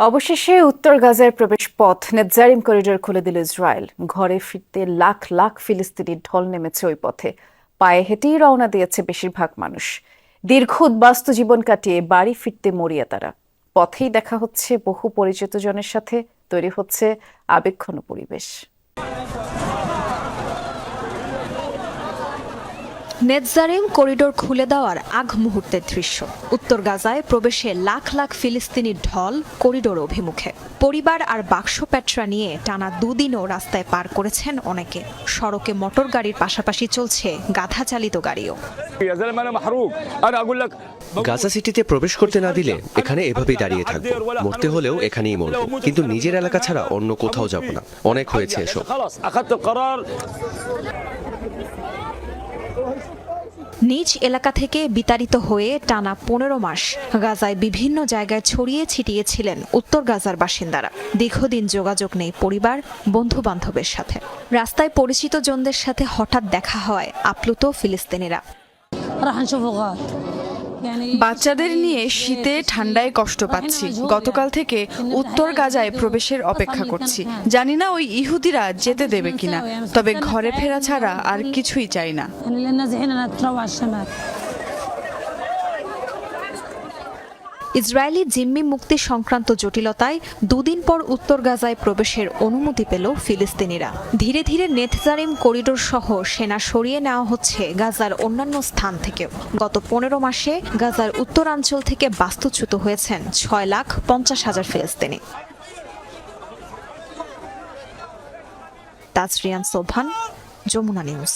অবশেষে উত্তর গাজায় প্রবেশ পথ নেতজারিম করিডোর খুলে দিল ইসরায়েল। ঘরে ফিরতে লাখ লাখ ফিলিস্তিনি ঢল নেমেছে ওই পথে। পায়ে হেঁটেই রওনা দিয়েছে বেশিরভাগ মানুষ। দীর্ঘ উদ্বাস্তু জীবন কাটিয়ে বাড়ি ফিরতে মরিয়া তারা। পথেই দেখা হচ্ছে বহু পরিচিত জনের সাথে, তৈরি হচ্ছে আবেগঘন পরিবেশ। নেতজারিম করিডোর খুলে দেওয়ার আগ মুহূর্তের দৃশ্য। উত্তর গাজায় প্রবেশে লাখ লাখ ফিলিস্তিনির ঢল করিডোর অভিমুখে। পরিবার আর বাক্স প্যাট্রা নিয়ে টানা দুদিনও রাস্তায় পার করেছেন অনেকে। সড়কে মোটর গাড়ির পাশাপাশি চলছে গাধা চালিত গাড়িও। গাজা সিটিতে প্রবেশ করতে না দিলে এখানে এভাবেই দাঁড়িয়ে থাকবো, মরতে হলেও এখানেই মরবো, কিন্তু নিজের এলাকা ছাড়া অন্য কোথাও যাব না। অনেক হয়েছে এসব। নিজ এলাকা থেকে বিতাড়িত হয়ে টানা 15 মাস গাজায় বিভিন্ন জায়গায় ছড়িয়ে ছিটিয়েছিলেন উত্তর গাজার বাসিন্দারা। দীর্ঘদিন যোগাযোগ নেই পরিবার, বন্ধু বান্ধবের সাথে। রাস্তায় পরিচিত জনদের সাথে হঠাৎ দেখা হয় আপ্লুত ফিলিস্তিনিরা। বাচ্চাদের নিয়ে শীতে ঠান্ডায় কষ্ট পাচ্ছি। গতকাল থেকে উত্তর গাজায় প্রবেশের অপেক্ষা করছি। জানি না ওই ইহুদিরা যেতে দেবে কিনা, তবে ঘরে ফেরা ছাড়া আর কিছুই চাই না। ইসরায়েলি জিম্মি মুক্তি সংক্রান্ত জটিলতায় দুদিন পর উত্তর গাজায় প্রবেশের অনুমতি পেল ফিলিস্তিনিরা। ধীরে ধীরে নেতজারিম করিডোর সহ সেনা সরিয়ে নেওয়া হচ্ছে গাজার অন্যান্য স্থান থেকে। গত 15 মাসে গাজার উত্তরাঞ্চল থেকে বাস্তুচ্যুত হয়েছেন 6,50,000 ফিলিস্তিনি। তাজরিয়ান সোবহান, যমুনা নিউজ।